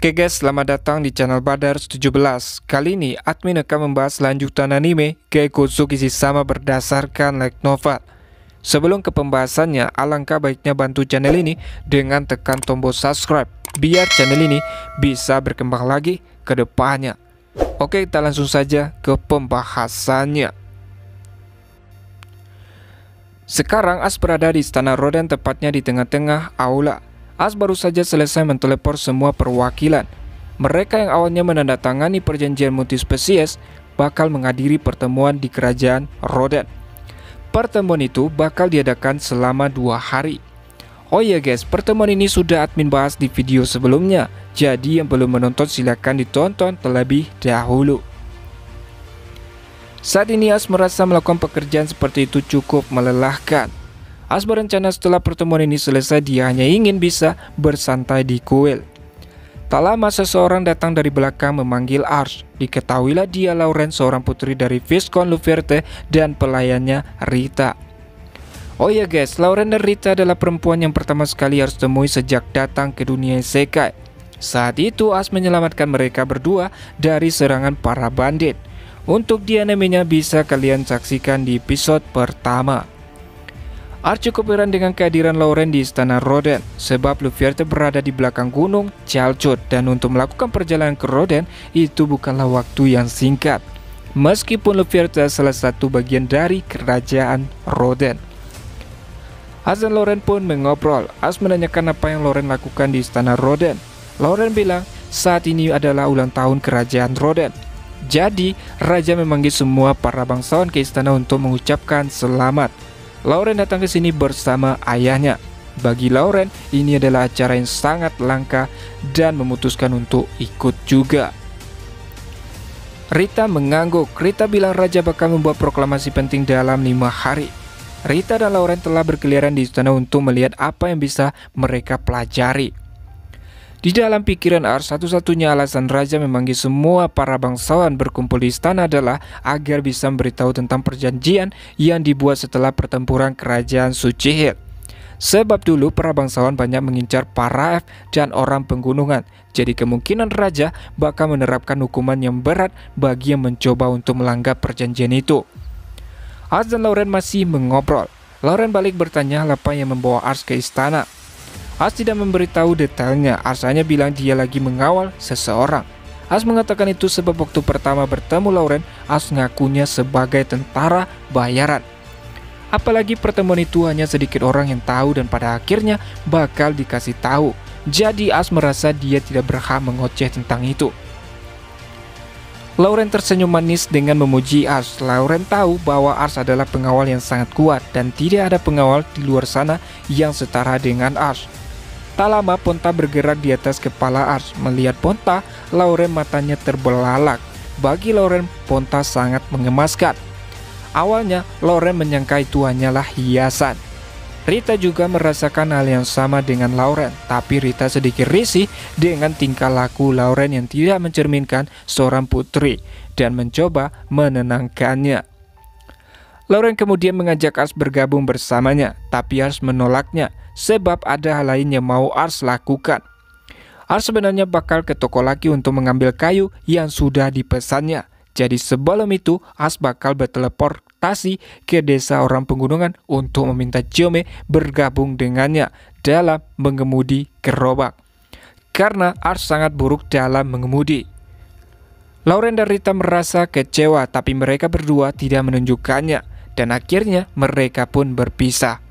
Oke guys, selamat datang di channel Badar17. Kali ini admin akan membahas lanjutan anime Gekkoushou Kishisama berdasarkan light novel. Sebelum ke pembahasannya, alangkah baiknya bantu channel ini dengan tekan tombol subscribe biar channel ini bisa berkembang lagi ke depannya. Oke, kita langsung saja ke pembahasannya. Sekarang As berada di Istana Roden, tepatnya di tengah-tengah aula. As baru saja selesai menteleport semua perwakilan. Mereka yang awalnya menandatangani perjanjian multispesies bakal menghadiri pertemuan di kerajaan Roden. Pertemuan itu bakal diadakan selama 2 hari. Oh iya guys, pertemuan ini sudah admin bahas di video sebelumnya. Jadi yang belum menonton silahkan ditonton terlebih dahulu. Saat ini As merasa melakukan pekerjaan seperti itu cukup melelahkan. As berencana setelah pertemuan ini selesai dia hanya ingin bisa bersantai di kuil. Tak lama seseorang datang dari belakang memanggil Ars. Diketahuilah dia Lauren, seorang putri dari Viscount Luferte dan pelayannya Rita. Oh iya guys, Lauren dan Rita adalah perempuan yang pertama sekali Ars temui sejak datang ke dunia isekai. Saat itu As menyelamatkan mereka berdua dari serangan para bandit. Untuk di animenya bisa kalian saksikan di episode pertama. Ars cukup heran dengan kehadiran Lauren di Istana Roden, sebab Luferte berada di belakang gunung Chalchot dan untuk melakukan perjalanan ke Roden itu bukanlah waktu yang singkat. Meskipun Luferte salah satu bagian dari kerajaan Roden. As dan Lauren pun mengobrol. As menanyakan apa yang Lauren lakukan di Istana Roden. Lauren bilang saat ini adalah ulang tahun kerajaan Roden. Jadi raja memanggil semua para bangsawan ke istana untuk mengucapkan selamat. Lauren datang ke sini bersama ayahnya. Bagi Lauren, ini adalah acara yang sangat langka dan memutuskan untuk ikut juga. Rita mengangguk. Rita bilang raja bakal membuat proklamasi penting dalam 5 hari. Rita dan Lauren telah berkeliaran di istana untuk melihat apa yang bisa mereka pelajari. Di dalam pikiran Ars, satu-satunya alasan raja memanggil semua para bangsawan berkumpul di istana adalah agar bisa memberitahu tentang perjanjian yang dibuat setelah pertempuran kerajaan Suci Hill. Sebab dulu para bangsawan banyak mengincar para elf dan orang penggunungan. Jadi kemungkinan raja bakal menerapkan hukuman yang berat bagi yang mencoba untuk melanggar perjanjian itu. Ars dan Lauren masih mengobrol. Lauren balik bertanya apa yang membawa Ars ke istana. As tidak memberitahu detailnya. Ars hanya bilang dia lagi mengawal seseorang. As mengatakan itu sebab waktu pertama bertemu Lauren, As ngakunya sebagai tentara bayaran. Apalagi pertemuan itu hanya sedikit orang yang tahu dan pada akhirnya bakal dikasih tahu. Jadi As merasa dia tidak berhak mengoceh tentang itu. Lauren tersenyum manis dengan memuji Ars. Lauren tahu bahwa Ars adalah pengawal yang sangat kuat dan tidak ada pengawal di luar sana yang setara dengan Ars. Tak lama Ponta bergerak di atas kepala Ars. Melihat Ponta, Lauren matanya terbelalak. Bagi Lauren, Ponta sangat mengemaskan. Awalnya, Lauren menyangka itu hanyalah hiasan. Rita juga merasakan hal yang sama dengan Lauren, tapi Rita sedikit risih dengan tingkah laku Lauren yang tidak mencerminkan seorang putri dan mencoba menenangkannya. Lauren kemudian mengajak Ars bergabung bersamanya, tapi Ars menolaknya sebab ada hal lain yang mau Ars lakukan. Ars sebenarnya bakal ke toko laki untuk mengambil kayu yang sudah dipesannya. Jadi sebelum itu Ars bakal berteleportasi ke desa orang penggunungan untuk meminta Chiyome bergabung dengannya dalam mengemudi gerobak. Karena Ars sangat buruk dalam mengemudi. Lauren dan Rita merasa kecewa tapi mereka berdua tidak menunjukkannya dan akhirnya mereka pun berpisah.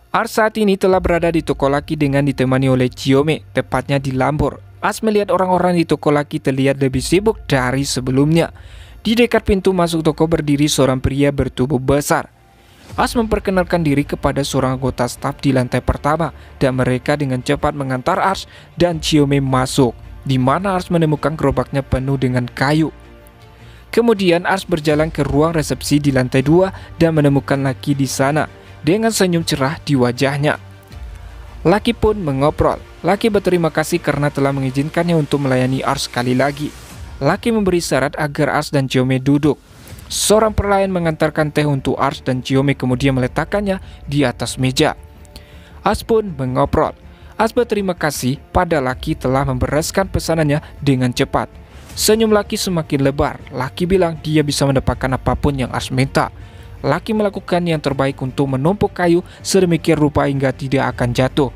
Ars saat ini telah berada di toko laki dengan ditemani oleh Chiyome, tepatnya di Lambur. Ars melihat orang-orang di toko laki terlihat lebih sibuk dari sebelumnya. Di dekat pintu masuk toko berdiri seorang pria bertubuh besar. Ars memperkenalkan diri kepada seorang anggota staf di lantai pertama dan mereka dengan cepat mengantar Ars dan Chiyome masuk, di mana Ars menemukan gerobaknya penuh dengan kayu. Kemudian Ars berjalan ke ruang resepsi di lantai 2 dan menemukan laki di sana dengan senyum cerah di wajahnya. Laki pun mengobrol. Laki berterima kasih karena telah mengizinkannya untuk melayani Ars sekali lagi. Laki memberi syarat agar Ars dan Chiyome duduk. Seorang pelayan mengantarkan teh untuk Ars dan Chiyome kemudian meletakkannya di atas meja. Ars pun mengobrol. Ars berterima kasih pada laki telah membereskan pesanannya dengan cepat. Senyum laki semakin lebar. Laki bilang dia bisa mendapatkan apapun yang Ars minta. Laki melakukan yang terbaik untuk menumpuk kayu sedemikian rupa hingga tidak akan jatuh.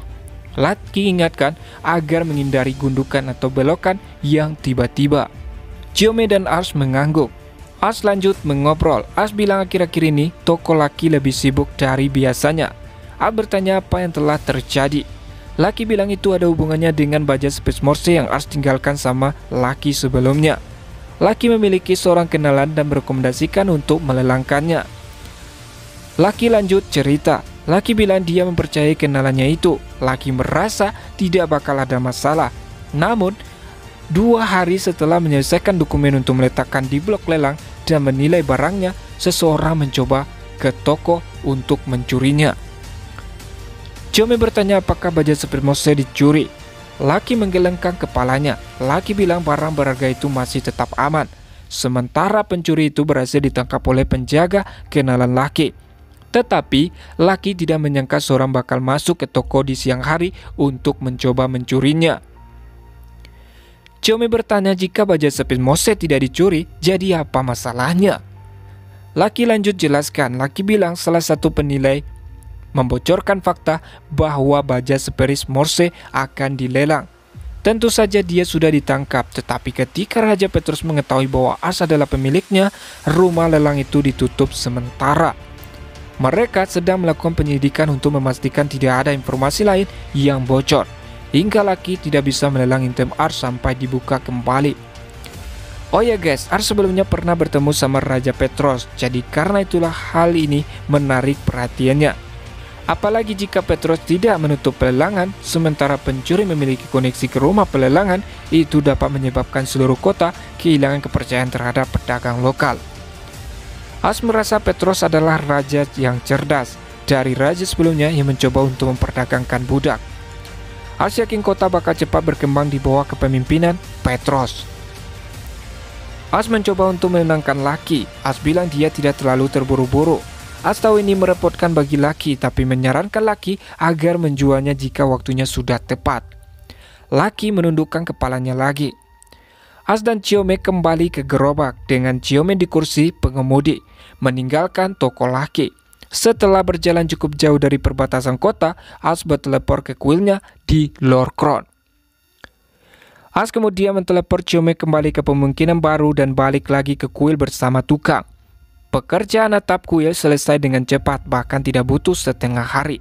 Laki ingatkan agar menghindari gundukan atau belokan yang tiba-tiba. Chiome dan Ars mengangguk. Ars lanjut mengobrol. Ars bilang akhir-akhir ini toko laki lebih sibuk dari biasanya. Ars bertanya apa yang telah terjadi. Laki bilang itu ada hubungannya dengan baja Space Morse yang Ars tinggalkan sama laki sebelumnya. Laki memiliki seorang kenalan dan merekomendasikan untuk melelangkannya. Laki lanjut cerita. Laki bilang dia mempercayai kenalannya itu. Laki merasa tidak bakal ada masalah. Namun, 2 hari setelah menyelesaikan dokumen untuk meletakkan di blok lelang dan menilai barangnya, seseorang mencoba ke toko untuk mencurinya. Chiome bertanya apakah baja Space Morse dicuri. Laki menggelengkan kepalanya. Laki bilang barang berharga itu masih tetap aman. Sementara pencuri itu berhasil ditangkap oleh penjaga kenalan laki. Tetapi laki tidak menyangka seorang bakal masuk ke toko di siang hari untuk mencoba mencurinya. Chiome bertanya jika baja Space Morse tidak dicuri, jadi apa masalahnya? Laki lanjut jelaskan. Laki bilang salah satu penilai membocorkan fakta bahwa baja Space Morse akan dilelang. Tentu saja dia sudah ditangkap, tetapi ketika Raja Petrus mengetahui bahwa Ars adalah pemiliknya, rumah lelang itu ditutup sementara. Mereka sedang melakukan penyelidikan untuk memastikan tidak ada informasi lain yang bocor, hingga laki tidak bisa melelang item Ars sampai dibuka kembali. Oh ya guys, Ars sebelumnya pernah bertemu sama Raja Petros, jadi karena itulah hal ini menarik perhatiannya. Apalagi jika Petros tidak menutup pelelangan, sementara pencuri memiliki koneksi ke rumah pelelangan, itu dapat menyebabkan seluruh kota kehilangan kepercayaan terhadap pedagang lokal. Ars merasa Petros adalah raja yang cerdas dari raja sebelumnya yang mencoba untuk memperdagangkan budak. Ars yakin kota bakal cepat berkembang di bawah kepemimpinan Petros. Ars mencoba untuk menenangkan laki. Ars bilang dia tidak terlalu terburu-buru. Ars tahu ini merepotkan bagi laki, tapi menyarankan laki agar menjualnya jika waktunya sudah tepat. Laki menundukkan kepalanya lagi. Ars dan Chiome kembali ke gerobak dengan Chiome di kursi pengemudi, meninggalkan toko laki. Setelah berjalan cukup jauh dari perbatasan kota, Ars berteleport ke kuilnya di Lorcron. Ars kemudian menteleport Chiome kembali ke pemungkinan baru dan balik lagi ke kuil bersama tukang. Pekerjaan atap kuil selesai dengan cepat, bahkan tidak butuh setengah hari.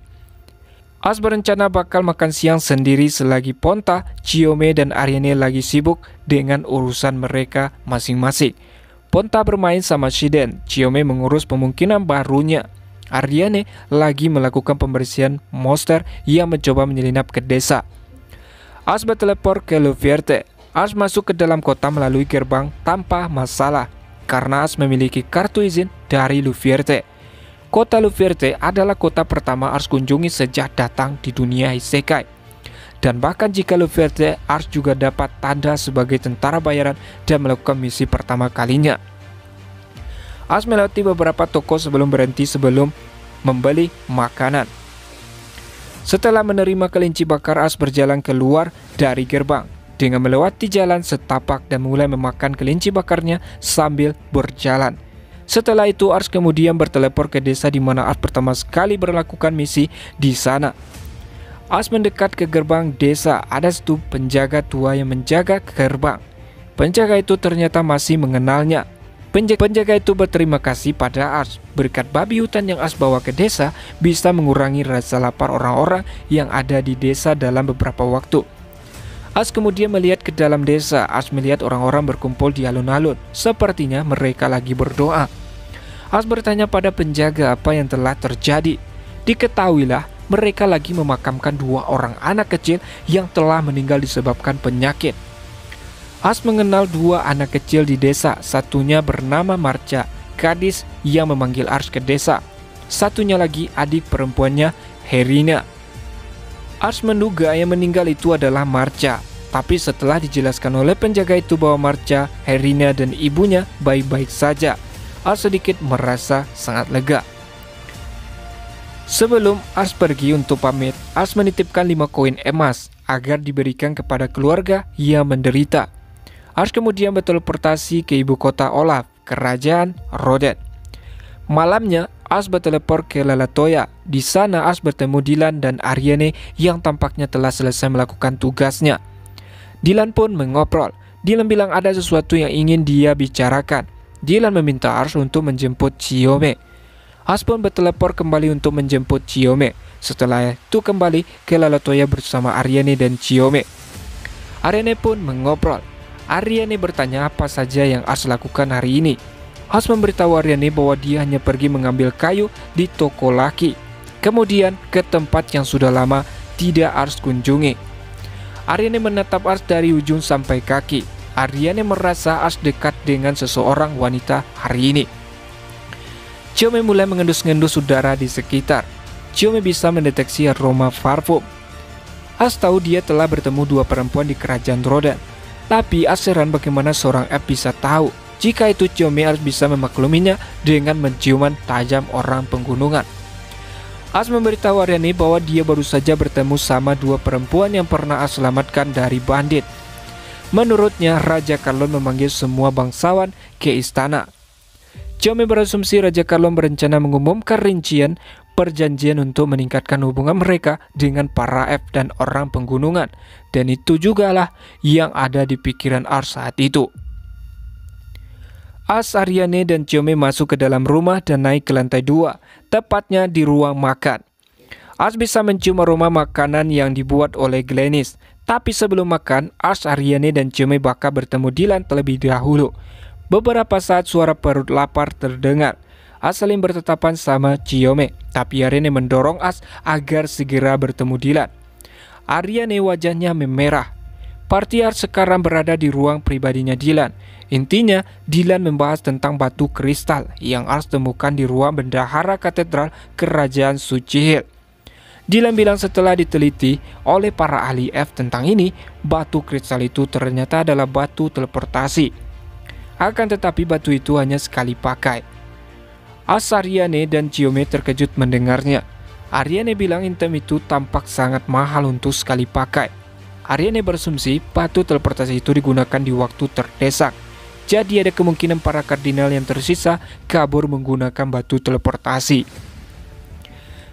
Ars berencana bakal makan siang sendiri selagi Ponta, Chiome, dan Ariane lagi sibuk dengan urusan mereka masing-masing. Ponta bermain sama Shiden, Chiome mengurus pemungkinan barunya. Ariane lagi melakukan pembersihan monster yang mencoba menyelinap ke desa. Ars berteleport ke Luvierte. Ars masuk ke dalam kota melalui gerbang tanpa masalah, karena Ars memiliki kartu izin dari Luvierte. Kota Luvierte adalah kota pertama Ars kunjungi sejak datang di dunia Isekai. Dan bahkan jika Luvierte, Ars juga dapat tanda sebagai tentara bayaran dan melakukan misi pertama kalinya. Ars melewati beberapa toko sebelum berhenti sebelum membeli makanan. Setelah menerima kelinci bakar, Ars berjalan keluar dari gerbang dengan melewati jalan setapak dan mulai memakan kelinci bakarnya sambil berjalan. Setelah itu Ars kemudian berteleport ke desa di mana Ars pertama sekali berlakukan misi di sana. Ars mendekat ke gerbang desa. Ada satu penjaga tua yang menjaga gerbang. Penjaga itu ternyata masih mengenalnya. Penjaga itu berterima kasih pada Ars. Berkat babi hutan yang Ars bawa ke desa bisa mengurangi rasa lapar orang-orang yang ada di desa dalam beberapa waktu. Ars kemudian melihat ke dalam desa. Ars melihat orang-orang berkumpul di alun-alun. Sepertinya mereka lagi berdoa. Ars bertanya pada penjaga apa yang telah terjadi. Diketahuilah mereka lagi memakamkan 2 orang anak kecil yang telah meninggal disebabkan penyakit. Ars mengenal 2 anak kecil di desa. Satunya bernama Marcha, gadis yang memanggil Ars ke desa. Satunya lagi adik perempuannya, Herina. Ars menduga yang meninggal itu adalah Marcha, tapi setelah dijelaskan oleh penjaga itu bahwa Marcha, Herina, dan ibunya baik-baik saja, Ars sedikit merasa sangat lega. Sebelum Ars pergi untuk pamit, Ars menitipkan 5 koin emas agar diberikan kepada keluarga yang menderita. Ars kemudian berteleportasi ke ibu kota Olaf, kerajaan Rodet. Malamnya, Ars berteleport ke Lalatoya. Di sana Ars bertemu Dylan dan Ariane yang tampaknya telah selesai melakukan tugasnya. Dylan pun mengobrol. Dylan bilang ada sesuatu yang ingin dia bicarakan. Dylan meminta Ars untuk menjemput Chiome. Ars pun berteleport kembali untuk menjemput Chiome. Setelah itu kembali ke Lalatoya bersama Ariane dan Chiome. Ariane pun mengobrol. Ariane bertanya apa saja yang Ars lakukan hari ini. Ars memberitahu Ariane bahwa dia hanya pergi mengambil kayu di toko laki, kemudian ke tempat yang sudah lama tidak Ars kunjungi. Ariane menatap Ars dari ujung sampai kaki. Ariane merasa Ars dekat dengan seseorang wanita hari ini. Chiome mulai mengendus-ngendus udara di sekitar. Chiome bisa mendeteksi aroma parfum. Ars tahu dia telah bertemu 2 perempuan di kerajaan Rodan. Tapi Ars heran bagaimana seorang elf bisa tahu. Jika itu Chiome, Ars bisa memakluminya dengan menciuman tajam orang penggunungan. Ars memberitahu Ariane bahwa dia baru saja bertemu sama 2 perempuan yang pernah Ars selamatkan dari bandit. Menurutnya, Raja Karlon memanggil semua bangsawan ke istana. Chiome berasumsi Raja Karlon berencana mengumumkan rincian perjanjian untuk meningkatkan hubungan mereka dengan para elf dan orang penggunungan. Dan itu jugalah yang ada di pikiran Ars saat itu. Ars, Ariane, dan Chiome masuk ke dalam rumah dan naik ke lantai 2, tepatnya di ruang makan. Ars bisa mencium aroma makanan yang dibuat oleh Glennis. Tapi sebelum makan, Ars, Ariane, dan Chiome bakal bertemu Dylan terlebih dahulu. Beberapa saat suara perut lapar terdengar. Ars saling bertatapan sama Chiome, tapi Ariane mendorong Ars agar segera bertemu Dylan. Ariane wajahnya memerah. Party Ars sekarang berada di ruang pribadinya Dylan. Intinya, Dylan membahas tentang batu kristal yang Ars temukan di ruang bendahara katedral kerajaan Suci Hill. Dylan bilang setelah diteliti oleh para ahli elf tentang ini, batu kristal itu ternyata adalah batu teleportasi. Akan tetapi batu itu hanya sekali pakai. Ars, Ariane, dan Chiome terkejut mendengarnya. Ariane bilang item itu tampak sangat mahal untuk sekali pakai. Ariane berasumsi batu teleportasi itu digunakan di waktu terdesak. Jadi ada kemungkinan para kardinal yang tersisa kabur menggunakan batu teleportasi.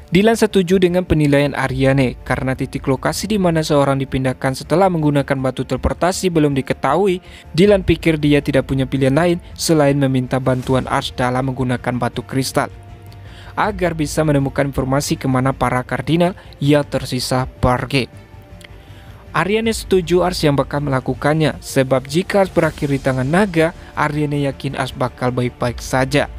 Dylan setuju dengan penilaian Ariane karena titik lokasi di mana seorang dipindahkan setelah menggunakan batu teleportasi belum diketahui. Dylan pikir dia tidak punya pilihan lain selain meminta bantuan Ars dalam menggunakan batu kristal agar bisa menemukan informasi kemana para kardinal yang tersisa pergi. Ariane setuju Ars yang bakal melakukannya, sebab jika Ars berakhir di tangan naga, Ariane yakin Ars bakal baik-baik saja.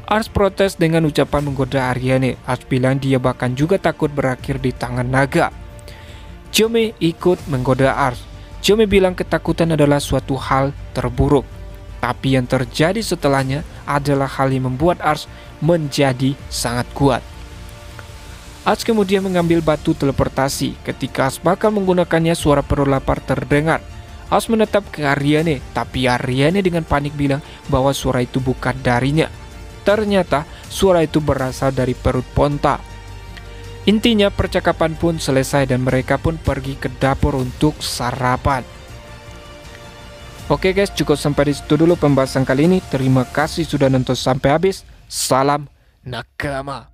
Ars protes dengan ucapan menggoda Ariane. Ars bilang dia bahkan juga takut berakhir di tangan naga. Chiome ikut menggoda Ars. Chiome bilang ketakutan adalah suatu hal terburuk, tapi yang terjadi setelahnya adalah hal yang membuat Ars menjadi sangat kuat. Ars kemudian mengambil batu teleportasi. Ketika Ars bakal menggunakannya, suara perut lapar terdengar. Ars menatap ke Ariane, tapi Ariane dengan panik bilang bahwa suara itu bukan darinya. Ternyata suara itu berasal dari perut Ponta. Intinya percakapan pun selesai dan mereka pun pergi ke dapur untuk sarapan. Oke guys, cukup sampai di situ dulu pembahasan kali ini. Terima kasih sudah nonton sampai habis. Salam nakama.